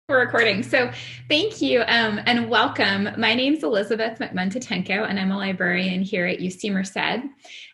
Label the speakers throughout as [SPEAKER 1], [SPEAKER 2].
[SPEAKER 1] We're recording. So thank you and welcome. My name's Elizabeth McMuntatenko, and I'm a librarian here at UC Merced.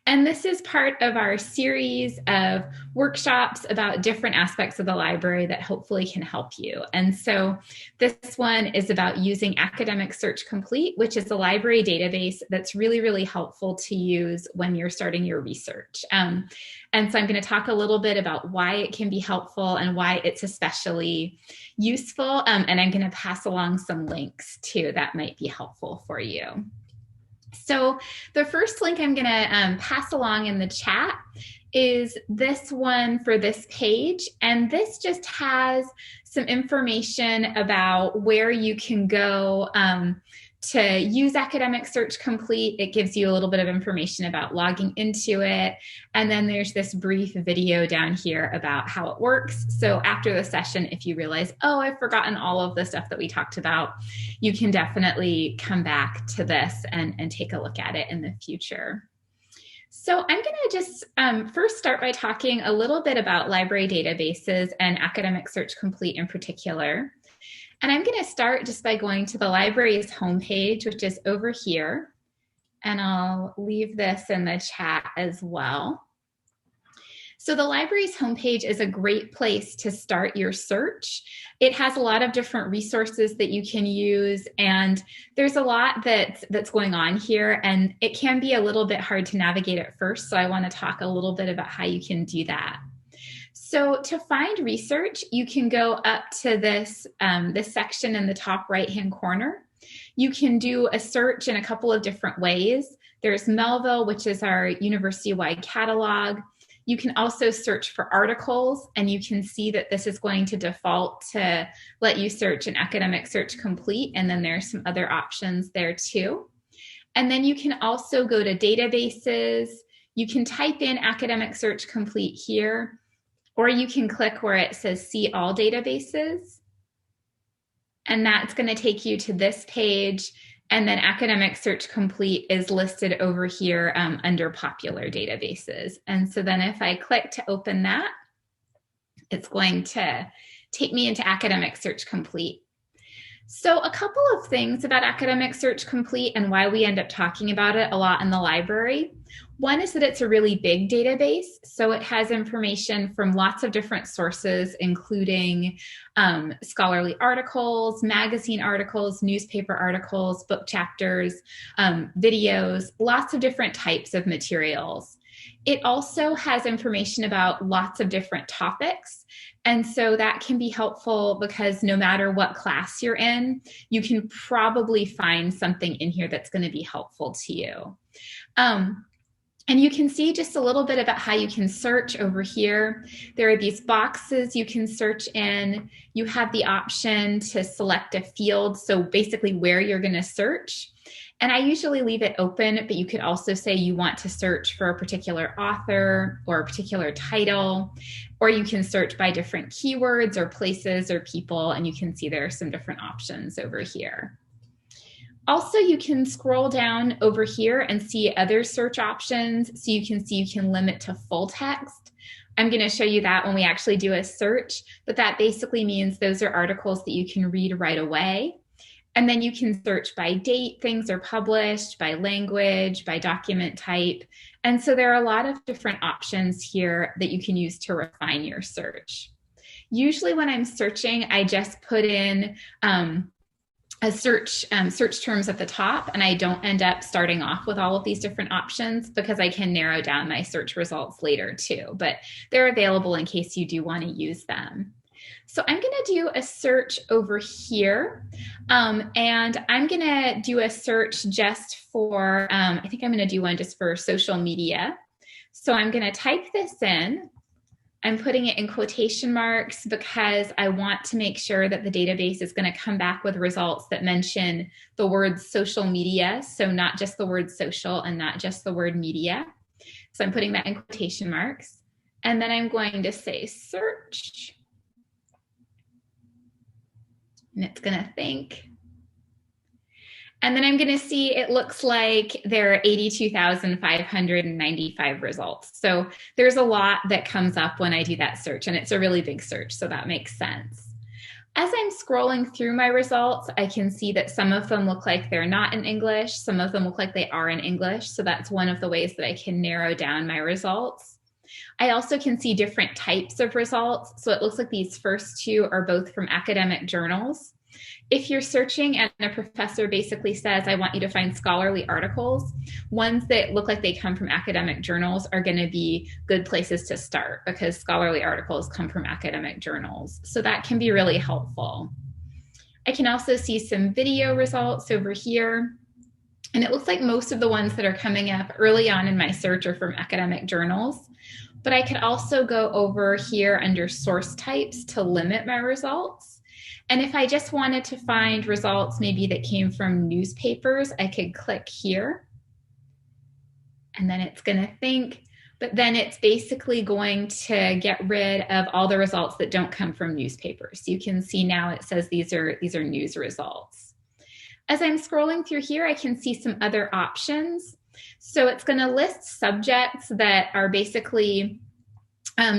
[SPEAKER 1] And this is part of our series of workshops about different aspects of the library that hopefully can help you. And so this one is about using Academic Search Complete, which is a library database that's really, really helpful to use when you're starting your research. And so I'm going to talk a little bit about why it can be helpful and why it's especially useful. And I'm going to pass along some links too that might be helpful for you. So the first link I'm going to pass along in the chat is this one for this page. And this just has some information about where you can go to use Academic Search Complete. It gives you a little bit of information about logging into it. And then there's this brief video down here about how it works. So after the session, if you realize, oh, I've forgotten all of the stuff that we talked about, you can definitely come back to this and take a look at it in the future. So I'm going to just first start by talking a little bit about library databases and Academic Search Complete in particular. And I'm going to start just by going to the library's homepage, which is over here. And I'll leave this in the chat as well. So the library's homepage is a great place to start your search. It has a lot of different resources that you can use, and there's a lot that's going on here, and it can be a little bit hard to navigate at first. So I want to talk a little bit about how you can do that. So to find research, you can go up to this section in the top right-hand corner. You can do a search in a couple of different ways. There's Melville, which is our university-wide catalog. You can also search for articles, and you can see that this is going to default to let you search in Academic Search Complete, and then there's some other options there too. And then you can also go to databases. You can type in Academic Search Complete here, or you can click where it says See All Databases, and that's going to take you to this page, and then Academic Search Complete is listed over here under Popular Databases. And so then if I click to open that, it's going to take me into Academic Search Complete. So a couple of things about Academic Search Complete and why we end up talking about it a lot in the library. One is that it's a really big database, so it has information from lots of different sources, including scholarly articles, magazine articles, newspaper articles, book chapters, videos, lots of different types of materials. It also has information about lots of different topics. And so that can be helpful because no matter what class you're in, you can probably find something in here that's going to be helpful to you. And you can see just a little bit about how you can search over here. There are these boxes you can search in. You have the option to select a field, so basically where you're going to search. And I usually leave it open, but you could also say you want to search for a particular author or a particular title, or you can search by different keywords or places or people, and you can see there are some different options over here. Also, you can scroll down over here and see other search options. So you can see you can limit to full text. I'm going to show you that when we actually do a search, but that basically means those are articles that you can read right away. And then you can search by date things are published, by language, by document type. And so there are a lot of different options here that you can use to refine your search. Usually when I'm searching, I just put in a search terms at the top, and I don't end up starting off with all of these different options because I can narrow down my search results later too, but they're available in case you do want to use them. So I'm going to do a search over here, and I'm going to do a search just for, I think I'm going to do one just for social media. So I'm going to type this in. I'm putting it in quotation marks because I want to make sure that the database is going to come back with results that mention the word social media. So not just the word social and not just the word media. So I'm putting that in quotation marks. And then I'm going to say search. And it's going to think. And then I'm going to see it looks like there are 82,595 results. So there's a lot that comes up when I do that search, and it's a really big search, so that makes sense. As I'm scrolling through my results, I can see that some of them look like they're not in English. Some of them look like they are in English. So that's one of the ways that I can narrow down my results. I also can see different types of results. So it looks like these first two are both from academic journals. If you're searching and a professor basically says, I want you to find scholarly articles, ones that look like they come from academic journals are going to be good places to start because scholarly articles come from academic journals. So that can be really helpful. I can also see some video results over here. And it looks like most of the ones that are coming up early on in my search are from academic journals. But I could also go over here under source types to limit my results. And if I just wanted to find results maybe that came from newspapers, I could click here. And then it's going to think, but then it's basically going to get rid of all the results that don't come from newspapers. You can see now it says these are news results. As I'm scrolling through here, I can see some other options. So it's going to list subjects that are basically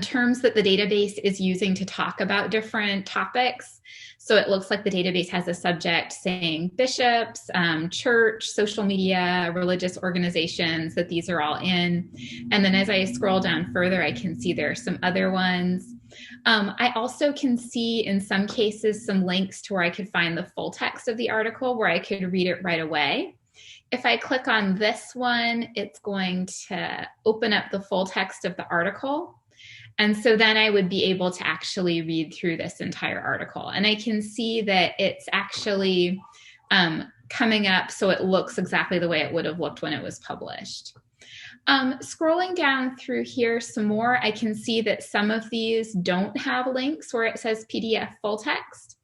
[SPEAKER 1] terms that the database is using to talk about different topics. So it looks like the database has a subject saying bishops, church, social media, religious organizations, that these are all in. And then as I scroll down further, I can see there are some other ones. I also can see in some cases some links to where I could find the full text of the article where I could read it right away. If I click on this one, it's going to open up the full text of the article. And so then I would be able to actually read through this entire article. And I can see that it's actually coming up so it looks exactly the way it would have looked when it was published. Scrolling down through here some more, I can see that some of these don't have links where it says PDF full text.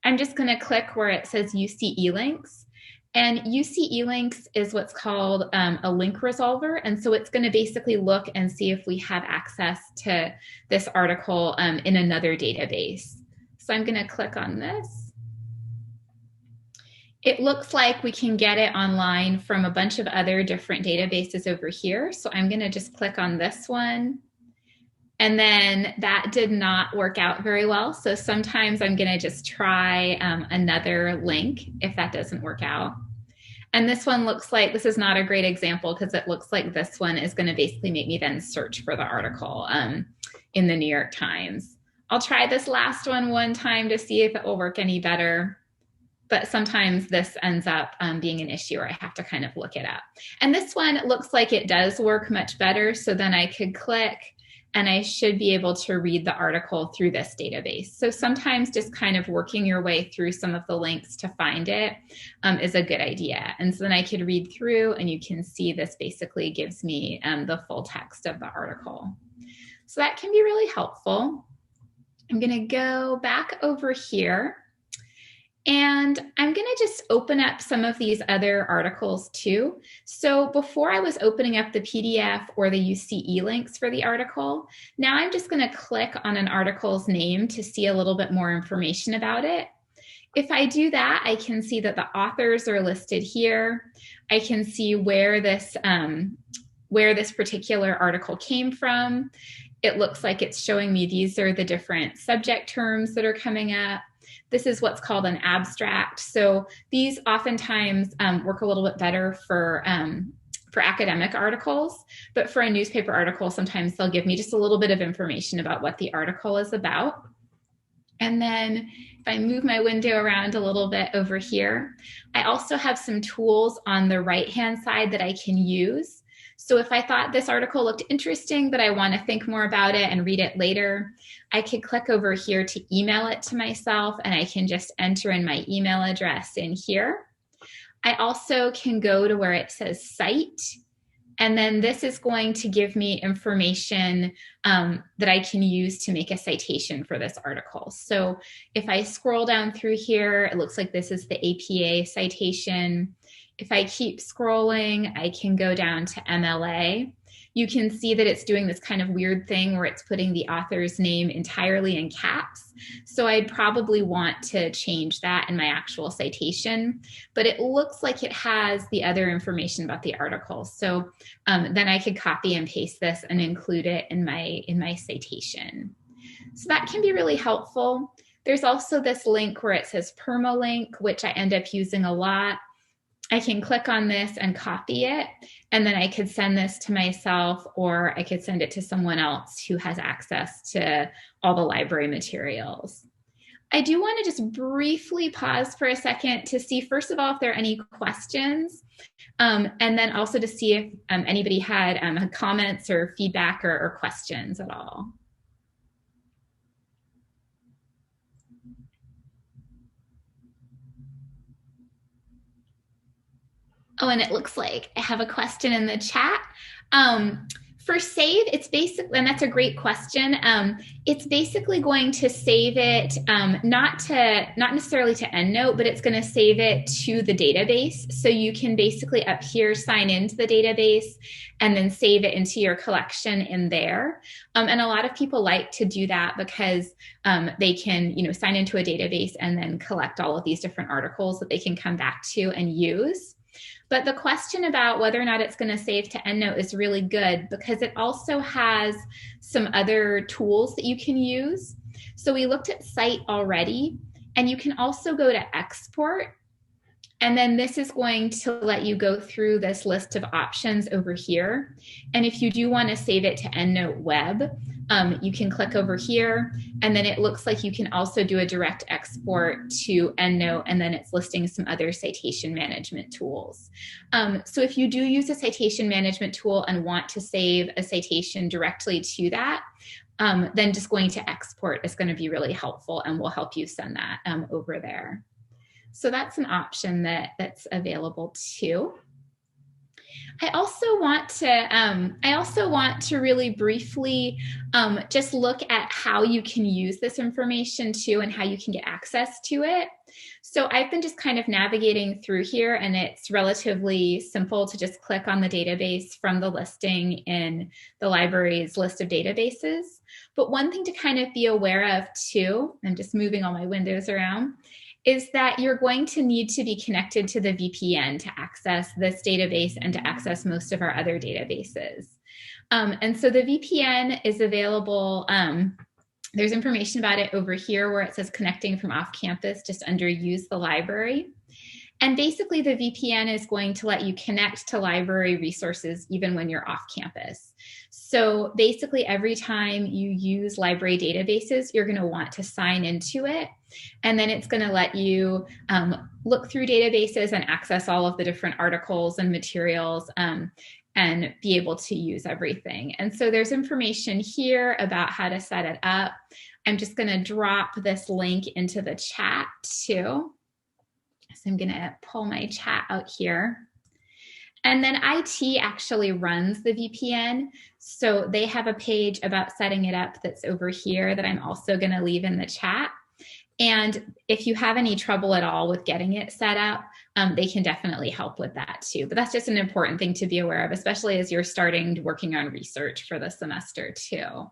[SPEAKER 1] I'm just going to click where it says UC links. And UC links is what's called a link resolver. And so it's going to basically look and see if we have access to this article in another database. So I'm going to click on this. It looks like we can get it online from a bunch of other different databases over here. So I'm going to just click on this one. And then that did not work out very well. So sometimes I'm going to just try another link if that doesn't work out. And this one looks like, this is not a great example because it looks like this one is going to basically make me then search for the article in the New York Times. I'll try this last one time to see if it will work any better. But sometimes this ends up being an issue where I have to kind of look it up. And this one looks like it does work much better. So then I could click and I should be able to read the article through this database. So sometimes just kind of working your way through some of the links to find it is a good idea. And so then I could read through and you can see this basically gives me the full text of the article. So that can be really helpful. I'm going to go back over here. And I'm going to just open up some of these other articles too. So before I was opening up the PDF or the UCE links for the article, now I'm just going to click on an article's name to see a little bit more information about it. If I do that, I can see that the authors are listed here. I can see where this particular article came from. It looks like it's showing me these are the different subject terms that are coming up. This is what's called an abstract. So these oftentimes work a little bit better for academic articles, but for a newspaper article, sometimes they'll give me just a little bit of information about what the article is about. And then if I move my window around a little bit over here, I also have some tools on the right-hand side that I can use. So if I thought this article looked interesting, but I want to think more about it and read it later, I could click over here to email it to myself, and I can just enter in my email address in here. I also can go to where it says cite, and then this is going to give me information that I can use to make a citation for this article. So if I scroll down through here, it looks like this is the APA citation. If I keep scrolling, I can go down to MLA. You can see that it's doing this kind of weird thing where it's putting the author's name entirely in caps. So I'd probably want to change that in my actual citation, but it looks like it has the other information about the article. So then I could copy and paste this and include it in my citation. So that can be really helpful. There's also this link where it says permalink, which I end up using a lot. I can click on this and copy it, and then I could send this to myself, or I could send it to someone else who has access to all the library materials. I do want to just briefly pause for a second to see, first of all, if there are any questions, and then also to see if anybody had comments or feedback or questions at all. Oh, and it looks like I have a question in the chat. For save, it's basically, and that's a great question. It's basically going to save it, not necessarily to EndNote, but it's going to save it to the database. So you can basically up here sign into the database and then save it into your collection in there. And a lot of people like to do that because they can, sign into a database and then collect all of these different articles that they can come back to and use. But the question about whether or not it's going to save to EndNote is really good because it also has some other tools that you can use. So we looked at Cite already, and you can also go to Export. And then this is going to let you go through this list of options over here. And if you do want to save it to EndNote Web, you can click over here, and then it looks like you can also do a direct export to EndNote, and then it's listing some other citation management tools. So if you do use a citation management tool and want to save a citation directly to that, then just going to export is going to be really helpful and will help you send that over there. So that's an option that's available too. I also want to really briefly just look at how you can use this information too and how you can get access to it. So I've been just kind of navigating through here, and it's relatively simple to just click on the database from the listing in the library's list of databases. But one thing to kind of be aware of too, I'm just moving all my windows around, is that you're going to need to be connected to the VPN to access this database and to access most of our other databases. And so the VPN is available. There's information about it over here where it says connecting from off campus, just under use the library. And basically the VPN is going to let you connect to library resources even when you're off campus. So basically every time you use library databases, you're going to want to sign into it. And then it's going to let you look through databases and access all of the different articles and materials and be able to use everything. And so there's information here about how to set it up. I'm just going to drop this link into the chat too. So I'm going to pull my chat out here. And then IT actually runs the VPN. So they have a page about setting it up that's over here that I'm also going to leave in the chat. And if you have any trouble at all with getting it set up, they can definitely help with that too. But that's just an important thing to be aware of, especially as you're starting working on research for the semester too.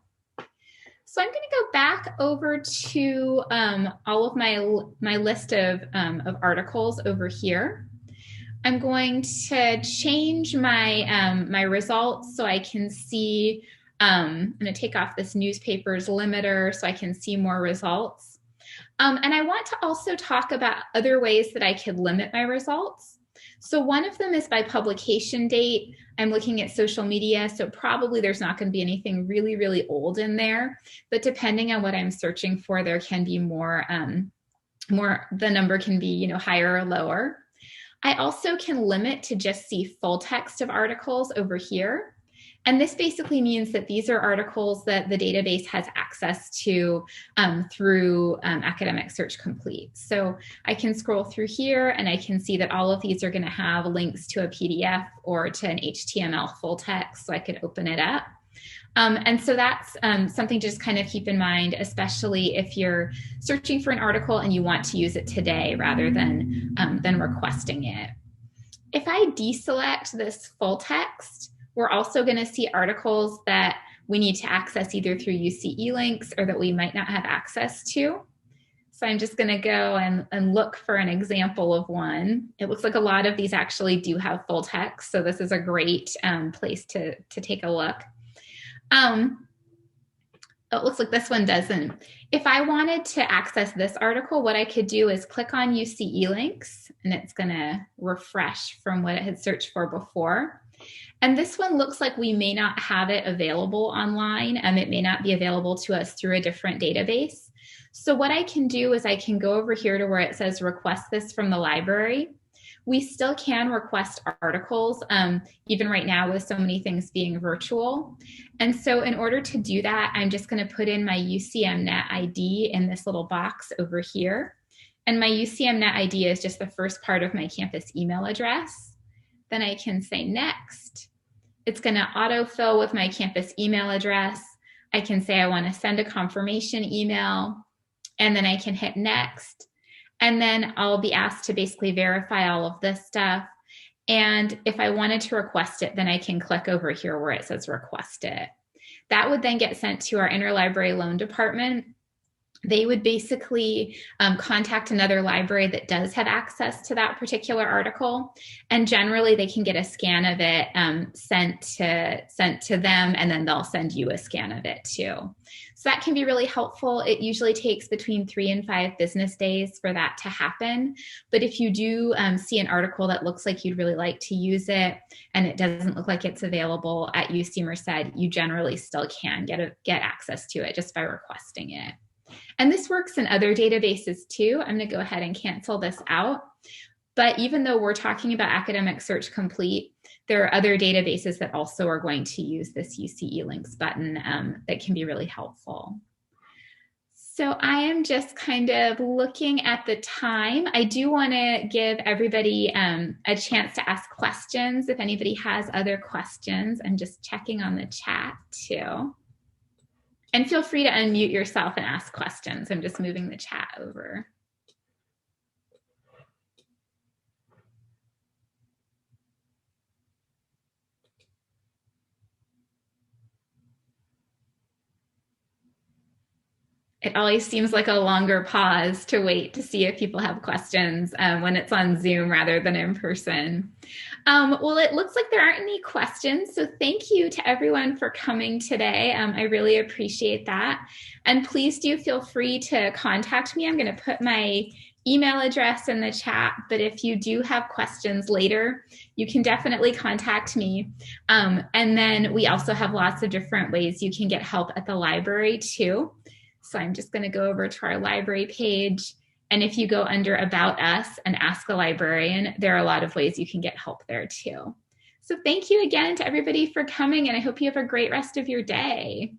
[SPEAKER 1] So I'm going to go back over to all of my list of articles over here. I'm going to change my my results so I can see. I'm going to take off this newspapers limiter so I can see more results. And I want to also talk about other ways that I could limit my results. So one of them is by publication date. I'm looking at social media, so probably there's not going to be anything really, really old in there. But depending on what I'm searching for, there can be more, the number can be, higher or lower. I also can limit to just see full text of articles over here. And this basically means that these are articles that the database has access to through Academic Search Complete. So I can scroll through here and I can see that all of these are going to have links to a PDF or to an HTML full text, so I could open it up. And so that's something to just kind of keep in mind, especially if you're searching for an article and you want to use it today rather than requesting it. If I deselect this full text, we're also going to see articles that we need to access either through UCE links or that we might not have access to. So I'm just going to go and look for an example of one. It looks like a lot of these actually do have full text, so this is a great place to take a look. Oh, it looks like this one doesn't. If I wanted to access this article, what I could do is click on UC eLinks, and it's going to refresh from what it had searched for before. And this one looks like we may not have it available online. It may not be available to us through a different database. So what I can do is I can go over here to where it says request this from the library. We still can request articles, even right now with so many things being virtual. And so in order to do that, I'm just going to put in my UCMnet ID in this little box over here. And my UCMnet ID is just the first part of my campus email address. Then I can say next. It's going to autofill with my campus email address. I can say I want to send a confirmation email, and then I can hit next. And then I'll be asked to basically verify all of this stuff. And if I wanted to request it, then I can click over here where it says request it. That would then get sent to our interlibrary loan department. They would basically contact another library that does have access to that particular article. And generally they can get a scan of it sent to them, and then they'll send you a scan of it too. So that can be really helpful. It usually takes between 3 and 5 business days for that to happen. But if you do see an article that looks like you'd really like to use it, and it doesn't look like it's available at UC Merced, you generally still can get access to it just by requesting it. And this works in other databases too. I'm going to go ahead and cancel this out. But even though we're talking about Academic Search Complete, there are other databases that also are going to use this UC eLinks button that can be really helpful. So I am just kind of looking at the time. I do want to give everybody a chance to ask questions. If anybody has other questions, I'm just checking on the chat too. And feel free to unmute yourself and ask questions. I'm just moving the chat over. It always seems like a longer pause to wait to see if people have questions when it's on Zoom rather than in person. Well, it looks like there aren't any questions. So thank you to everyone for coming today. I really appreciate that. And please do feel free to contact me. I'm going to put my email address in the chat, but if you do have questions later, you can definitely contact me. And then we also have lots of different ways you can get help at the library too. So I'm just going to go over to our library page. And if you go under About Us and Ask a Librarian, there are a lot of ways you can get help there too. So thank you again to everybody for coming, and I hope you have a great rest of your day.